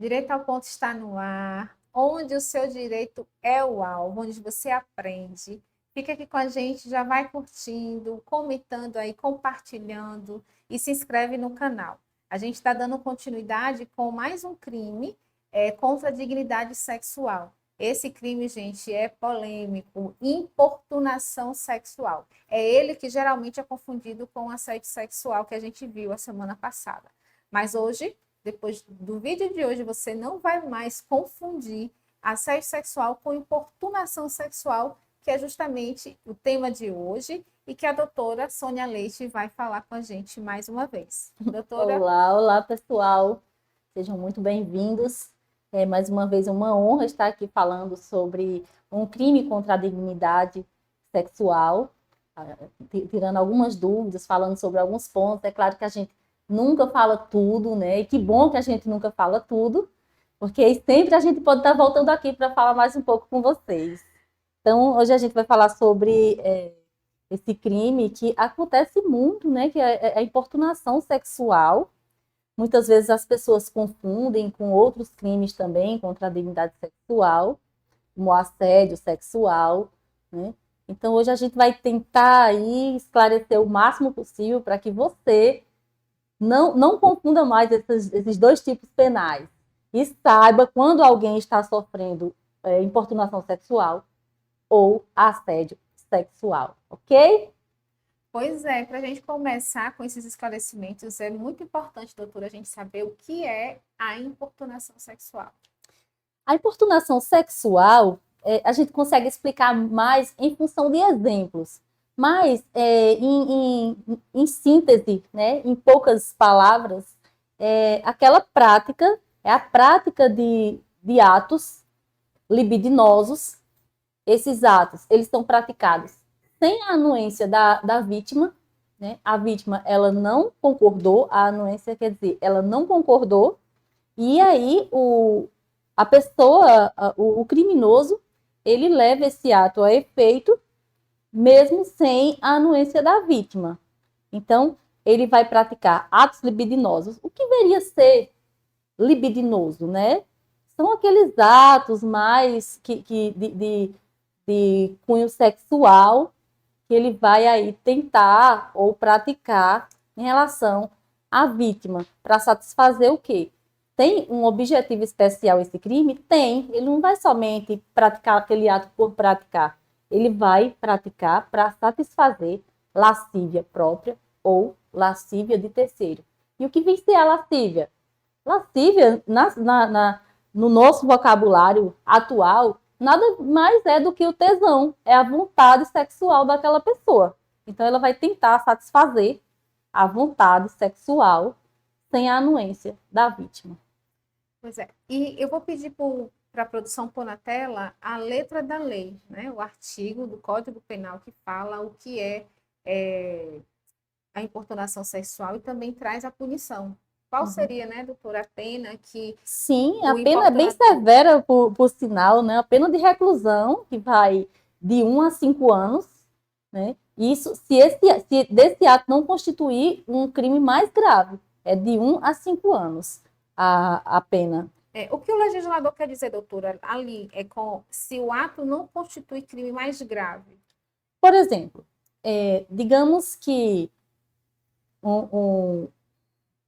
Direito ao Ponto está no ar, onde o seu direito é o alvo, onde você aprende. Fica aqui com a gente, já vai curtindo, comentando aí, compartilhando e se inscreve no canal. A gente está dando continuidade com mais um crime contra a dignidade sexual. Esse crime, gente, é polêmico, importunação sexual. É ele que geralmente é confundido com assédio sexual que a gente viu a semana passada. Mas hoje depois do vídeo de hoje, você não vai mais confundir assédio sexual com importunação sexual, que é justamente o tema de hoje e que a doutora Sônia Leite vai falar com a gente mais uma vez. Doutora? Olá, olá pessoal, sejam muito bem-vindos. Mais uma vez, é uma honra estar aqui falando sobre um crime contra a dignidade sexual, tirando algumas dúvidas, falando sobre alguns pontos. É claro que a gente nunca fala tudo, né? E que bom que a gente nunca fala tudo, porque sempre a gente pode estar voltando aqui para falar mais um pouco com vocês. Então, hoje a gente vai falar sobre esse crime que acontece muito, né? Que é a importunação sexual. Muitas vezes as pessoas confundem com outros crimes também contra a dignidade sexual, como o assédio sexual, né? Então, hoje a gente vai tentar aí esclarecer o máximo possível para que você não confunda mais esses dois tipos penais e saiba quando alguém está sofrendo importunação sexual ou assédio sexual, ok? Pois é, para a gente começar com esses esclarecimentos, é muito importante, doutora, a gente saber o que é a importunação sexual. A importunação sexual, a gente consegue explicar mais em função de exemplos, mas em síntese, né, em poucas palavras, aquela prática é a prática de atos libidinosos. Esses atos, eles são praticados sem a anuência da vítima, né? A vítima, ela não concordou, a anuência quer dizer, ela não concordou, e aí a pessoa, o criminoso, ele leva esse ato a efeito, mesmo sem a anuência da vítima. Então, ele vai praticar atos libidinosos. O que deveria ser libidinoso, né? São aqueles atos mais de cunho sexual que ele vai aí tentar ou praticar em relação à vítima, para satisfazer o quê? Tem um objetivo especial esse crime? Tem. Ele não vai somente praticar aquele ato por praticar. Ele vai praticar para satisfazer lascívia própria ou lascívia de terceiro. E o que vem ser a lascívia? Lascívia, no nosso vocabulário atual, nada mais é do que o tesão, é a vontade sexual daquela pessoa. Então, ela vai tentar satisfazer a vontade sexual sem a anuência da vítima. Pois é, e eu vou pedir para a produção pôr na tela a letra da lei, né? O artigo do Código Penal que fala o que é a importunação sexual e também traz a punição. Qual seria, né, doutora, a pena que Sim, a o pena é bem importunador... severa, por sinal, né? A pena de reclusão, que vai de 1 a 5 anos, né? Isso, se desse ato não constituir um crime mais grave, é de 1 a 5 anos a pena. O que o legislador quer dizer, doutora, ali é com se o ato não constitui crime mais grave. Por exemplo, digamos que um, um,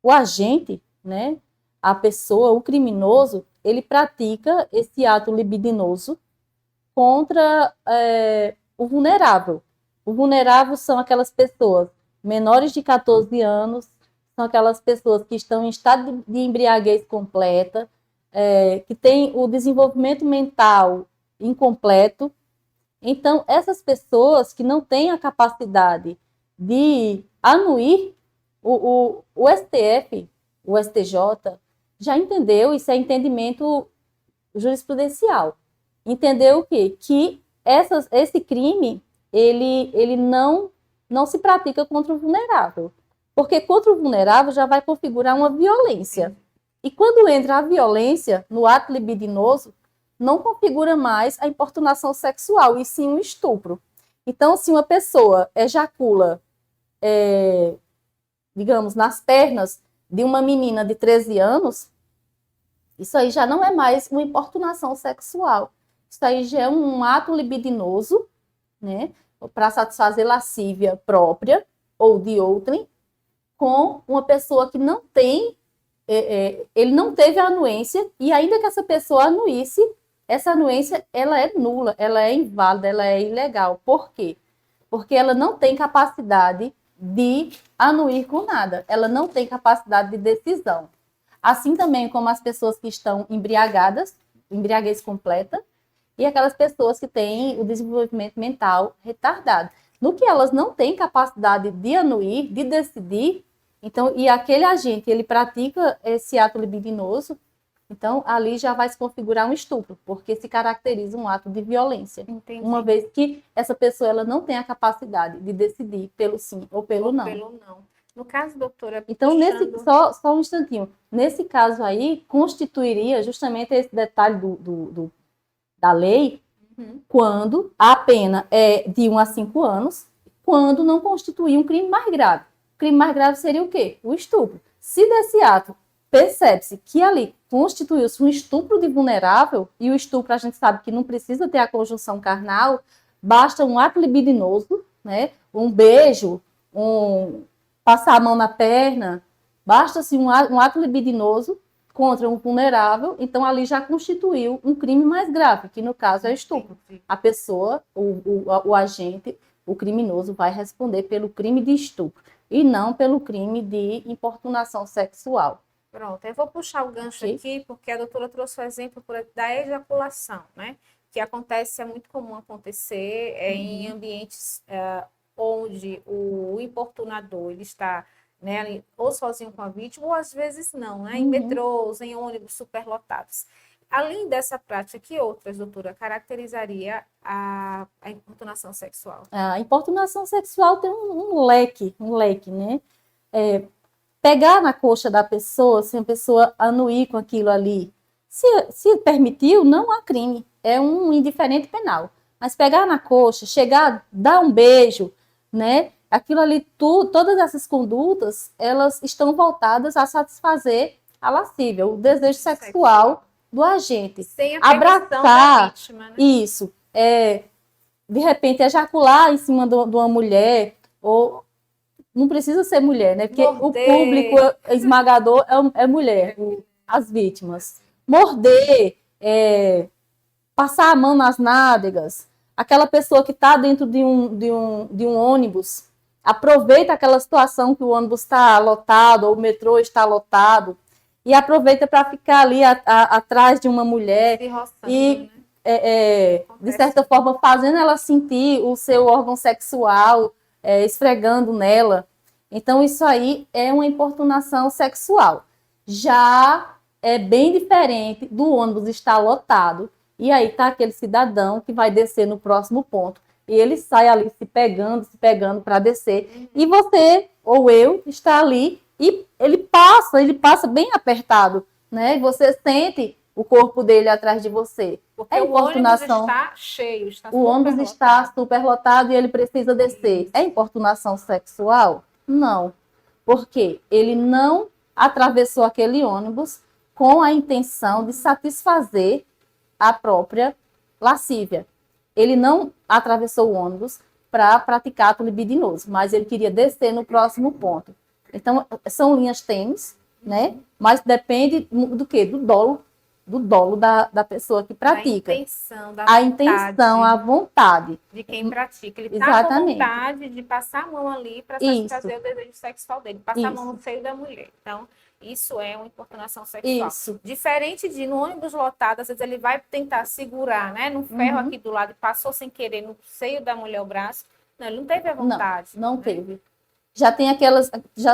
o agente, né, a pessoa, o criminoso, ele pratica esse ato libidinoso contra o vulnerável. O vulnerável são aquelas pessoas menores de 14 anos, são aquelas pessoas que estão em estado de embriaguez completa, que têm o desenvolvimento mental incompleto. Então, essas pessoas que não têm a capacidade de anuir, o STF, o STJ, já entendeu, isso é entendimento jurisprudencial. Entendeu o quê? Que esse crime, ele não se pratica contra o vulnerável. Porque contra o vulnerável já vai configurar uma violência. E quando entra a violência no ato libidinoso, não configura mais a importunação sexual, e sim um estupro. Então, se uma pessoa ejacula, digamos, nas pernas de uma menina de 13 anos, Isso aí já não é mais uma importunação sexual. Isso aí já é um ato libidinoso, né? Para satisfazer lascívia própria ou de outrem, com uma pessoa que não tem, ele não teve a anuência, e ainda que essa pessoa anuísse, essa anuência ela é nula, ela é inválida, ela é ilegal. Por quê? Porque ela não tem capacidade de anuir com nada, ela não tem capacidade de decisão. Assim também como as pessoas que estão embriagadas, embriaguez completa, e aquelas pessoas que têm o desenvolvimento mental retardado. No que elas não têm capacidade de anuir, de decidir, então, e aquele agente, ele pratica esse ato libidinoso, então ali já vai se configurar um estupro, porque se caracteriza um ato de violência. Entendi. Uma vez que essa pessoa ela não tem a capacidade de decidir pelo sim ou pelo não. Pelo não. No caso, doutora, Então, puxando... só um instantinho. Nesse caso aí, constituiria justamente esse detalhe da lei, quando a pena é de 1 a 5 anos, quando não constituir um crime mais grave. O crime mais grave seria o quê? O estupro. Se desse ato percebe-se que ali constituiu-se um estupro de vulnerável, e o estupro a gente sabe que não precisa ter a conjunção carnal, basta um ato libidinoso, né? Um beijo, passar a mão na perna, basta-se um ato libidinoso contra um vulnerável, então ali já constituiu um crime mais grave, que no caso é estupro. A pessoa, o agente, o criminoso vai responder pelo crime de estupro e não pelo crime de importunação sexual. Pronto, eu vou puxar o gancho aqui, porque a doutora trouxe o exemplo da ejaculação, né? Que acontece, é muito comum acontecer em ambientes onde o importunador ele está, né, ou sozinho com a vítima, ou às vezes não, né? Em metrôs, em ônibus superlotados. Além dessa prática, que outras, doutora, caracterizaria a importunação sexual? A importunação sexual tem um leque, né? Pegar na coxa da pessoa, se a pessoa anuir com aquilo ali, se permitiu, não há crime, é um indiferente penal. Mas pegar na coxa, chegar, dar um beijo, né? Aquilo ali, todas essas condutas, elas estão voltadas a satisfazer a lascívia, o desejo sexual do agente. Sem a permissão da vítima, né? Isso, de repente ejacular em cima de uma mulher, ou não precisa ser mulher, né? Porque o público esmagador é mulher, as vítimas. Morder, passar a mão nas nádegas, aquela pessoa que está dentro de um ônibus, aproveita aquela situação que o ônibus está lotado, ou o metrô está lotado, e aproveita para ficar ali atrás de uma mulher e, de certa forma, fazendo ela sentir o seu ôrgão sexual, esfregando nela. Então, isso aí é uma importunação sexual. Já é bem diferente do ônibus estar lotado, e aí tá aquele cidadão que vai descer no próximo ponto, e ele sai ali se pegando para descer, e você, ou eu, está ali, e ele passa bem apertado, né? E você sente o corpo dele atrás de você. Porque o ônibus está cheio, o ônibus está superlotado e ele precisa descer. É importunação sexual? Não. Porque ele não atravessou aquele ônibus com a intenção de satisfazer a própria lascívia. Ele não atravessou o ônibus para praticar ato libidinoso, mas ele queria descer no próximo ponto. Então, são linhas tênues, né? Mas depende do quê? Do dolo da pessoa que pratica. A intenção, a vontade. De quem pratica. Ele está com vontade de passar a mão ali para satisfazer o desejo sexual dele. Passar a mão no seio da mulher. Então, isso é uma importunação sexual. Isso. Diferente de no ônibus lotado, às vezes ele vai tentar segurar, né? No ferro aqui do lado e passou sem querer no seio da mulher o braço. Não, ele não teve a vontade. Não teve. Já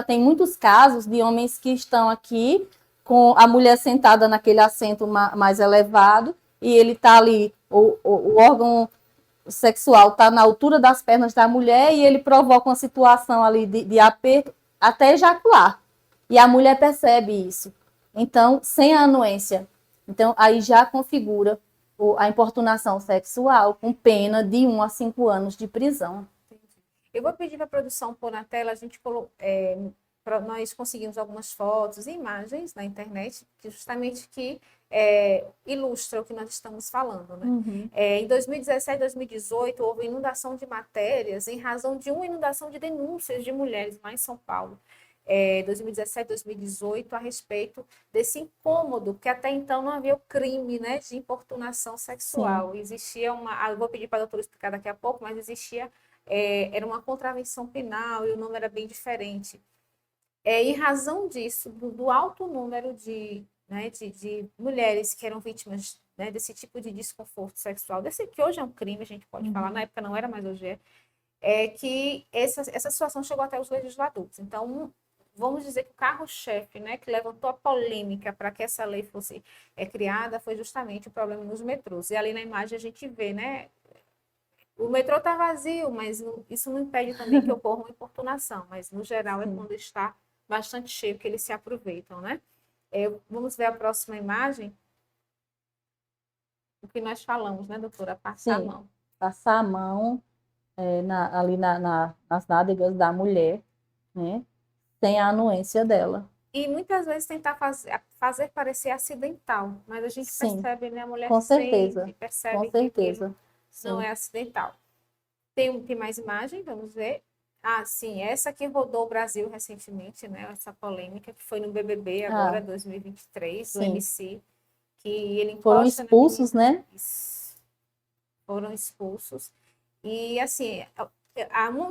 tem muitos casos de homens que estão aqui com a mulher sentada naquele assento mais elevado e ele está ali, o órgão sexual está na altura das pernas da mulher e ele provoca uma situação ali de aperto até ejacular. E a mulher percebe isso. Então, sem a anuência. Então, aí já configura a importunação sexual com pena de 1 a 5 anos de prisão. Eu vou pedir para a produção pôr na tela, a gente nós conseguimos algumas fotos e imagens na internet que justamente ilustra o que nós estamos falando, né? Uhum. Em 2017 e 2018, houve inundação de matérias em razão de uma inundação de denúncias de mulheres lá em São Paulo. 2017, 2018, a respeito desse incômodo, que até então não havia o crime, né, de importunação sexual. Sim. Existia eu vou pedir para a doutora explicar daqui a pouco, mas era uma contravenção penal e o nome era bem diferente. Em razão disso, do alto número né, de mulheres que eram vítimas, né, desse tipo de desconforto sexual, desse que hoje é um crime, a gente pode falar, na época não era, mas hoje que essa situação chegou até os legisladores. Então, vamos dizer que o carro-chefe, né, que levantou a polêmica para que essa lei fosse criada, foi justamente o problema nos metrôs. E ali na imagem a gente vê, né, o metrô está vazio, mas isso não impede também que ocorra uma importunação, mas no geral é Sim. quando está bastante cheio que eles se aproveitam, né? Vamos ver a próxima imagem? O que nós falamos, né, doutora? Passar a Sim. mão. Passar a mão ali nas nádegas da mulher, né? Sem a anuência dela. E muitas vezes tentar fazer parecer acidental, mas a gente Sim, percebe, né? A mulher com certeza. sente, Com percebe que aquilo certeza. não Sim. é acidental. Tem mais imagem? Vamos ver. Ah, sim, essa que rodou o Brasil recentemente, né? Essa polêmica que foi no BBB agora, Ah, 2023, do sim. MC, que ele Foram encosta na expulsos, menina. né? Foram expulsos. E, assim,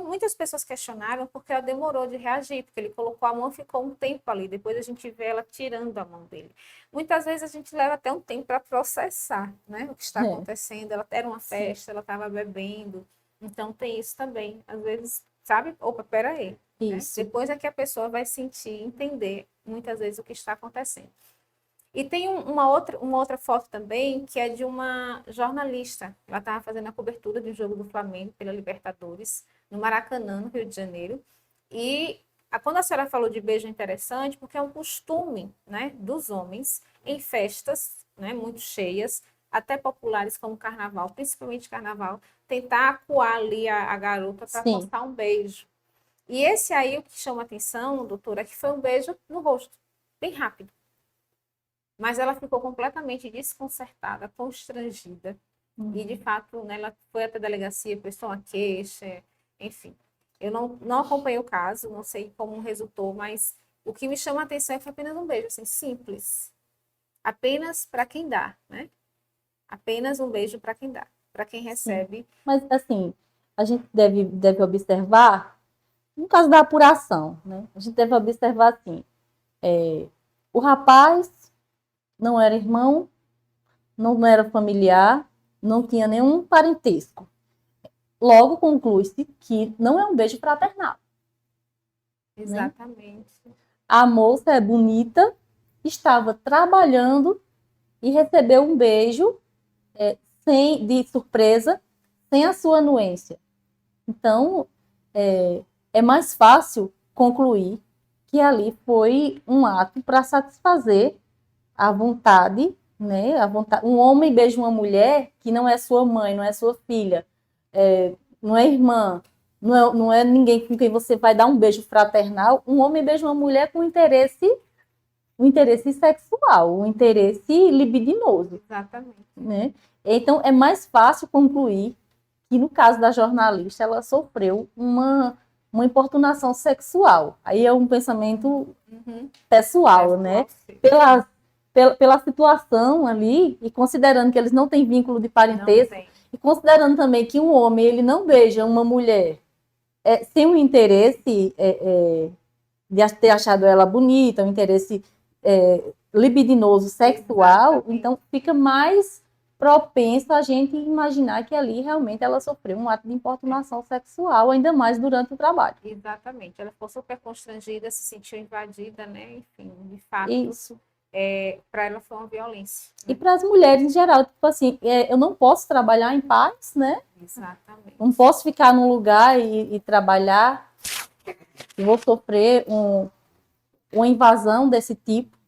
muitas pessoas questionaram porque ela demorou de reagir, porque ele colocou a mão e ficou um tempo ali. Depois a gente vê ela tirando a mão dele. Muitas vezes a gente leva até um tempo para processar, né, o que está É, acontecendo. Ela era uma sim. festa, ela estava bebendo. Então tem isso também. Às vezes, sabe? Opa, peraí. Né? Isso. Depois é que a pessoa vai sentir, entender muitas vezes o que está acontecendo. E tem uma outra foto também, que é de uma jornalista. Ela estava fazendo a cobertura do jogo do Flamengo pela Libertadores, no Maracanã, no Rio de Janeiro. E quando a senhora falou de beijo, é interessante, porque é um costume, né, dos homens em festas, né, muito cheias, até populares como carnaval, principalmente carnaval, tentar acuar ali a garota para Sim. forçar um beijo. E esse aí, o que chama atenção, doutora, é que foi um beijo no rosto, bem rápido. Mas ela ficou completamente desconcertada, constrangida. E, de fato, né, ela foi até a delegacia, prestou uma queixa, enfim. Eu não acompanhei o caso, não sei como resultou, mas o que me chama a atenção é que foi apenas um beijo, assim, simples. Apenas para quem dá, né? Apenas um beijo para quem dá. Para quem Sim. recebe. Mas, assim, a gente deve observar, no caso da apuração, né? A gente deve observar, assim, o rapaz não era irmão, não era familiar, não tinha nenhum parentesco. Logo, conclui-se que não é um beijo fraternal, né? Exatamente. A moça é bonita, estava trabalhando e recebeu um beijo de surpresa, sem a sua anuência. Então, é mais fácil concluir que ali foi um ato para satisfazer a vontade, né? Um homem beija uma mulher que não é sua mãe, não é sua filha, não é irmã, não é ninguém com quem você vai dar um beijo fraternal. Um homem beija uma mulher com um interesse sexual, um interesse libidinoso, Exatamente. né? Então, é mais fácil concluir que, no caso da jornalista, ela sofreu uma importunação sexual. Aí é um pensamento pessoal, né? Pela situação ali, e considerando que eles não têm vínculo de parentesco, e considerando também que um homem ele não beija uma mulher sem um interesse de ter achado ela bonita, um interesse libidinoso sexual, exatamente. Então fica mais propenso a gente imaginar que ali realmente ela sofreu um ato de importunação sexual, ainda mais durante o trabalho. Exatamente. Ela ficou super constrangida, se sentiu invadida, né? Enfim, de fato. Isso. Para ela foi uma violência. Né? E para as mulheres em geral, tipo assim, eu não posso trabalhar em paz, né? Exatamente. Não posso ficar num lugar e trabalhar, e vou sofrer uma invasão desse tipo,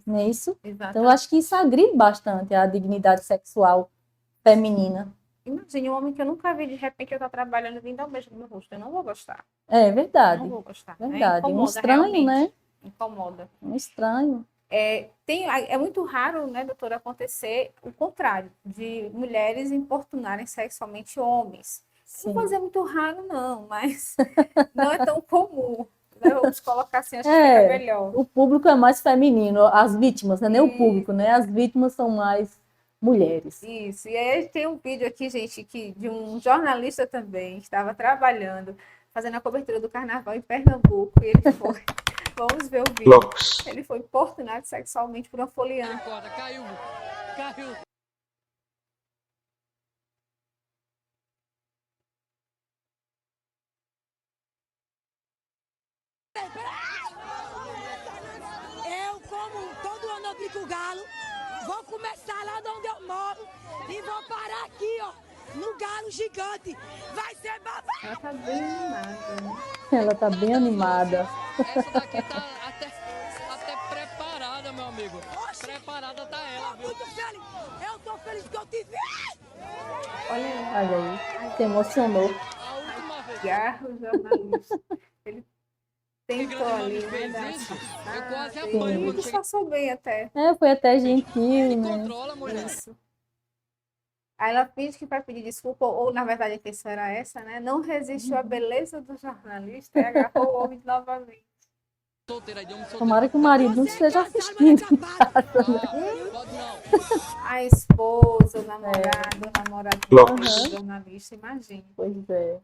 não é isso? Exatamente. Então, eu acho que isso agride bastante a dignidade sexual feminina. Imagine um homem que eu nunca vi, de repente eu estou trabalhando e vindo dar um beijo no meu rosto. Eu não vou gostar. É Eu verdade, não vou gostar, né? verdade. Um Incomoda estranho, né? realmente. Incomoda. Um estranho. É muito raro, né, doutora, acontecer o contrário, de mulheres importunarem sexualmente homens. Não vou Sim. dizer muito raro, não, mas não é tão comum. Né? Vamos colocar assim, acho que fica É, melhor. o público é mais feminino, as vítimas, não é nem o E, público, né? As vítimas são mais mulheres. isso. E aí tem um vídeo aqui, gente, que, de um jornalista também, que estava trabalhando, fazendo a cobertura do carnaval em Pernambuco, e ele foi. Vamos ver o vídeo. Blocos. Ele foi importunado sexualmente por uma foliã. Caiu, caiu. Eu, como todo ano eu brinco galo, vou começar lá de onde eu moro e vou parar aqui, ó, no galo gigante. Vai ser babado. Ela tá bem animada, né? Ela tá bem animada. Essa daqui tá até preparada, meu amigo. Oxi. Preparada tá ela, Tô viu? muito feliz. Eu tô feliz que eu te vi. Olha aí. Olha aí, se emocionou. A última vez. Garro jornalista. Ele Que tentou grande ali, nome né? fez Dar isso. uma Eu quase afastada, apanho e quando chega. disfarçou bem até. É, foi até gentil, Ele né? controla, mulher. Isso. Aí ela finge que vai pedir desculpa, ou na verdade a questão era essa, né? Não resistiu à beleza do jornalista e agarrou o homem novamente. Solteira aí, de homem solteiro. Tomara que o marido não Você é esteja casado, mas assistindo. é capaz. Ah, pode não. A esposa, o namorado, o namorador Blocos. do jornalista, imagine. Pois é.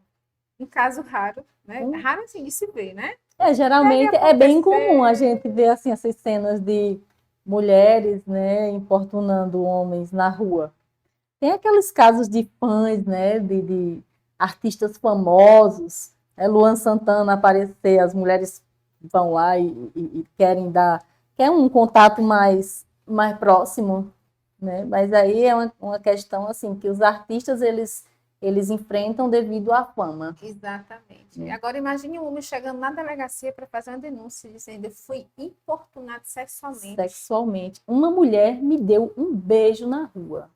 Um caso raro, né? Raro assim de se ver, né? É, geralmente Deve é bem acontecer. comum a gente ver assim essas cenas de mulheres, né, importunando homens na rua. Tem aqueles casos de fãs, né, de artistas famosos, Luan Santana aparecer, as mulheres vão lá e querem quer um contato mais próximo, né? Mas aí é uma questão assim que os artistas eles enfrentam devido à fama. Exatamente. Agora imagine um homem chegando na delegacia para fazer uma denúncia dizendo eu fui importunado Sexualmente. Uma mulher me deu um beijo na rua.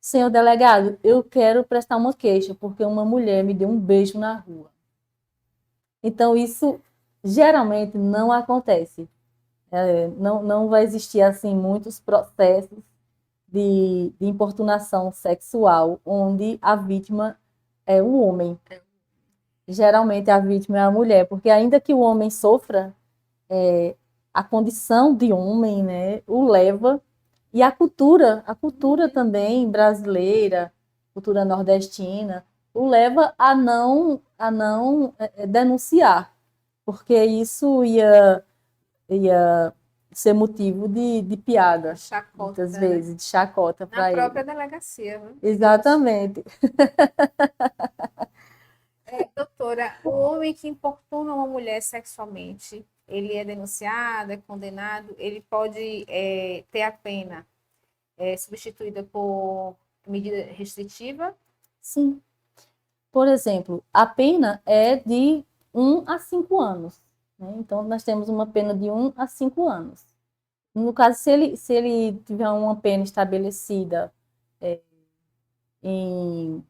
Senhor delegado, eu quero prestar uma queixa porque uma mulher me deu um beijo na rua. Então isso geralmente não acontece. Não vai existir assim muitos processos de importunação sexual onde a vítima é um homem. Geralmente a vítima é a mulher, porque ainda que o homem sofra, a condição de homem, né, o leva, e a cultura também brasileira, cultura nordestina, o leva a não denunciar, porque isso ia ser motivo de piada, chacota, muitas né? vezes, de chacota Na para ele. própria delegacia. Né? Exatamente. Doutora, o homem que importuna uma mulher sexualmente, ele é denunciado, é condenado, ele pode ter a pena substituída por medida restritiva? Sim. Por exemplo, a pena é de 1 a 5 anos. Né? Então, nós temos uma pena de 1 a 5 anos. No caso, se ele tiver uma pena estabelecida em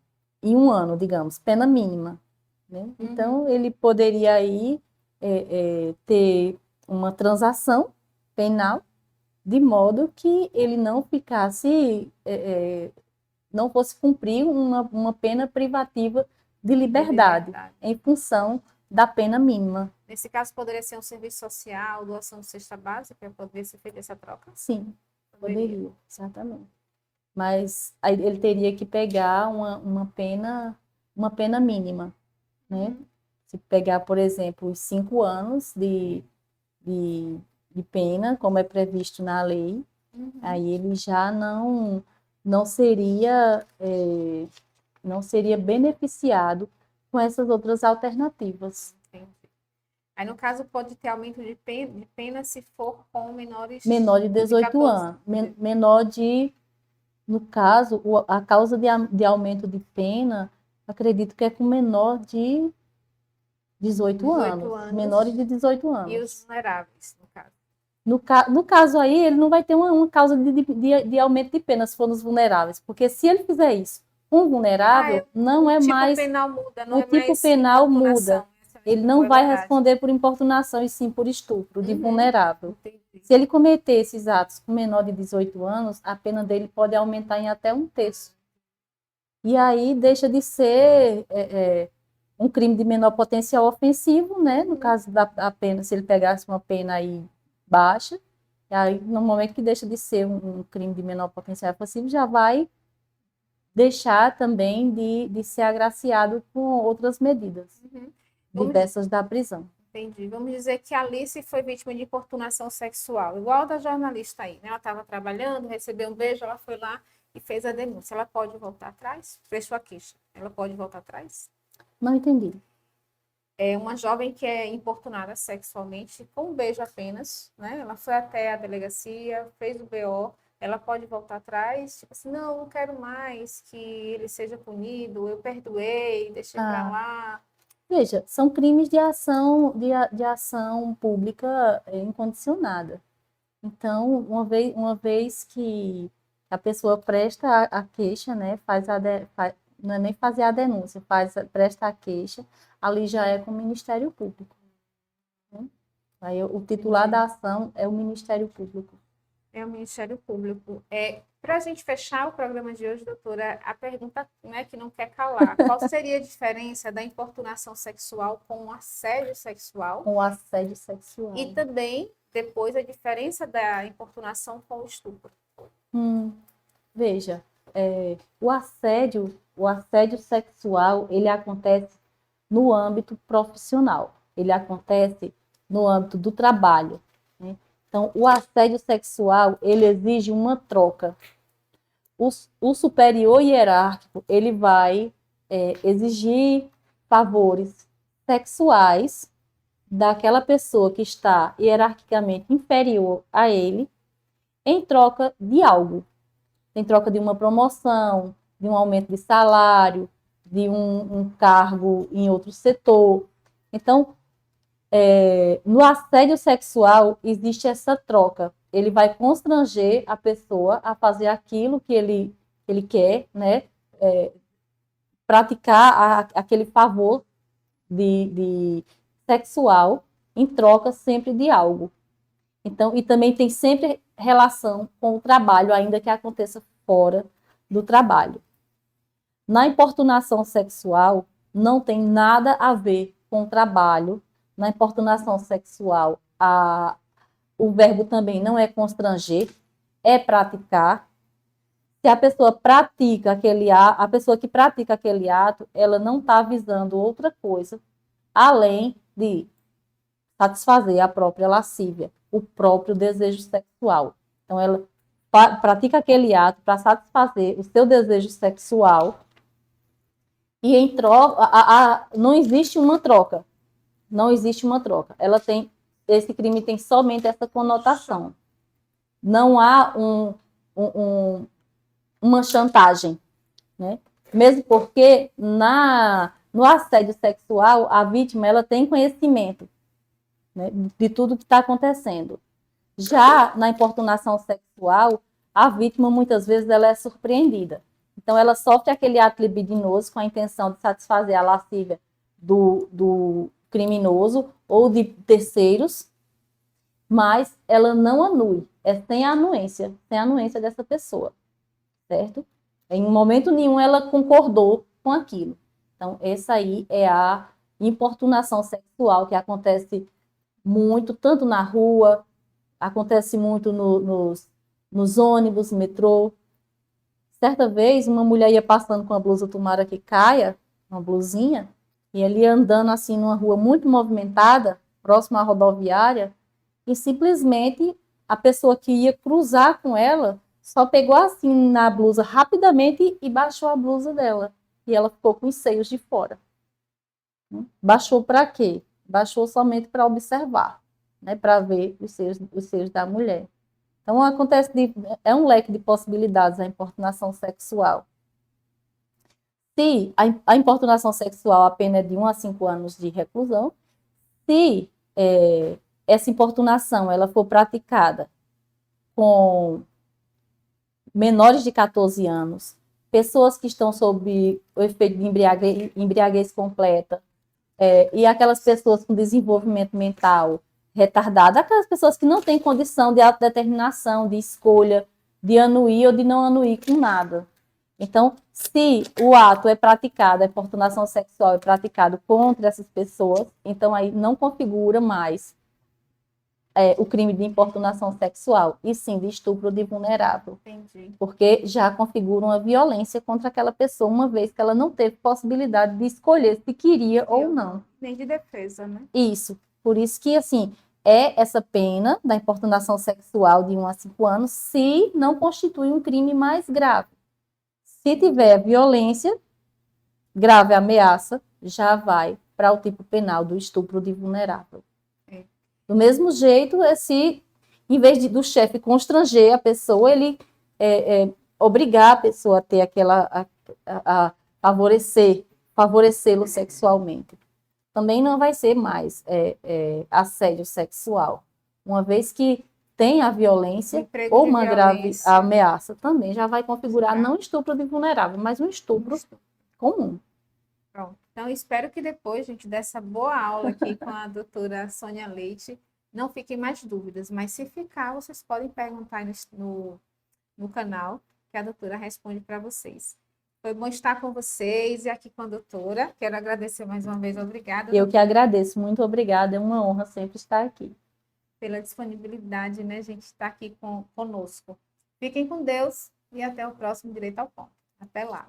1 ano, digamos, pena mínima, né? Então, ele poderia aí ter uma transação penal de modo que ele não ficasse, não fosse cumprir uma pena privativa de liberdade em função da pena mínima. Nesse caso, poderia ser um serviço social, doação de cesta básica, poderia ser feita essa troca? Sim, poderia, exatamente. Mas aí ele teria que pegar uma pena mínima, né? Se pegar, por exemplo, os 5 anos de pena, como é previsto na lei, aí ele já não seria beneficiado com essas outras alternativas. Entendi. Aí, no caso, pode ter aumento de pena se for com menores... Menor de 18 anos. Menor de... No caso, a causa de aumento de pena, acredito que é com menor de 18 anos. Menores de 18 anos. E os vulneráveis, no caso? No caso aí, ele não vai ter uma causa de aumento de pena se for nos vulneráveis. Porque se ele fizer isso Com vulnerável, não é o tipo mais. penal muda, não O é tipo mais penal importunação. muda. Ele não Foi vai verdade. responder por importunação, e sim por estupro de Uhum. vulnerável. Entendi. Se ele cometer esses atos com menor de 18 anos, a pena dele pode aumentar em até 1/3. E aí deixa de ser um crime de menor potencial ofensivo, né? No caso da pena, se ele pegasse uma pena aí baixa, e aí no momento que deixa de ser um crime de menor potencial ofensivo, já vai deixar também de ser agraciado com outras medidas Uhum. diversas da prisão. Entendi. Vamos dizer que a Alice foi vítima de importunação sexual, igual a da jornalista aí, né? Ela estava trabalhando, recebeu um beijo, ela foi lá e fez a denúncia. Ela pode voltar atrás? Prestou a queixa. Ela pode voltar atrás? Não entendi. É uma jovem que é importunada sexualmente com um beijo apenas, né? Ela foi até a delegacia, fez o BO, ela pode voltar atrás, tipo assim, não quero mais que ele seja punido, eu perdoei, deixei para lá. Veja, são crimes de ação pública incondicionada. Então, uma vez que a pessoa presta a queixa, né, não é nem fazer a denúncia, presta a queixa, ali já é com o Ministério Público. Né? Aí o titular da ação é o Ministério Público. É o Ministério Público. Para a gente fechar o programa de hoje, doutora, a pergunta, né, que não quer calar. Qual seria a diferença da importunação sexual com o assédio sexual? Com o assédio sexual. E também, depois, a diferença da importunação com o estupro. Veja, o assédio sexual, ele acontece no âmbito profissional. Ele acontece no âmbito do trabalho. Né? Então, o assédio sexual, ele exige uma troca. O superior hierárquico, ele vai exigir favores sexuais daquela pessoa que está hierarquicamente inferior a ele, em troca de algo. Em troca de uma promoção, de um aumento de salário, de um cargo em outro setor. Então, no assédio sexual, existe essa troca. Ele vai constranger a pessoa a fazer aquilo que ele quer, né? Praticar aquele favor de sexual em troca sempre de algo. Então, e também tem sempre relação com o trabalho, ainda que aconteça fora do trabalho. Na importunação sexual, não tem nada a ver com o trabalho. Na importunação sexual, o verbo também não é constranger, é praticar. Se a pessoa pratica a pessoa que pratica aquele ato, ela não está visando outra coisa, além de satisfazer a própria lascívia, o próprio desejo sexual. Então, ela pratica aquele ato para satisfazer o seu desejo sexual e em troca, não existe uma troca. Não existe uma troca. Esse crime tem somente essa conotação. Não há uma chantagem, né? Mesmo porque no assédio sexual, a vítima ela tem conhecimento, né, de tudo que está acontecendo. Já na importunação sexual, a vítima muitas vezes ela é surpreendida. Então ela sofre aquele ato libidinoso com a intenção de satisfazer a lascívia do criminoso ou de terceiros, mas ela não anui, sem a anuência dessa pessoa, certo? Em momento nenhum ela concordou com aquilo. Então essa aí é a importunação sexual que acontece muito, tanto na rua, acontece muito nos ônibus, metrô. Certa vez, uma mulher ia passando com a blusa tomara que caia, uma blusinha, e ele ia andando assim numa rua muito movimentada, próxima à rodoviária, e simplesmente a pessoa que ia cruzar com ela só pegou assim na blusa rapidamente e baixou a blusa dela. E ela ficou com os seios de fora. Baixou para quê? Baixou somente para observar, né, para ver os seios da mulher. Então, é um leque de possibilidades a importunação sexual. Se a importunação sexual a pena é de 1 a 5 anos de reclusão, se essa importunação ela for praticada com menores de 14 anos pessoas que estão sob o efeito de embriaguez completa, e aquelas pessoas com desenvolvimento mental retardado, aquelas pessoas que não têm condição de autodeterminação, de escolha, de anuir ou de não anuir com nada. Então, se o ato é praticado, a importunação sexual é praticado contra essas pessoas, então aí não configura mais o crime de importunação sexual, e sim de estupro de vulnerável. Entendi. Porque já configura uma violência contra aquela pessoa, uma vez que ela não teve possibilidade de escolher se queria ou não. Nem de defesa, né? Isso. Por isso que, assim, é essa pena da importunação sexual de 1 a 5 anos, se não constitui um crime mais grave. Se tiver violência, grave ameaça, já vai para o tipo penal do estupro de vulnerável. Do mesmo jeito, se, em vez do chefe constranger a pessoa, ele obrigar a pessoa a ter a favorecê-lo sexualmente. Também não vai ser mais assédio sexual. Uma vez que tem a violência ou uma grave ameaça, também já vai configurar não estupro de vulnerável, mas um estupro comum. Pronto. Então, espero que depois, gente, dessa boa aula aqui com a doutora Sônia Leite, não fiquem mais dúvidas, mas se ficar, vocês podem perguntar aí no canal, que a doutora responde para vocês. Foi bom estar com vocês e aqui com a doutora. Quero agradecer mais uma vez. Obrigada. Eu que agradeço. Muito obrigada. É uma honra sempre estar aqui. Pela disponibilidade, né, gente, estar aqui conosco. Fiquem com Deus e até o próximo Direito ao Ponto. Até lá.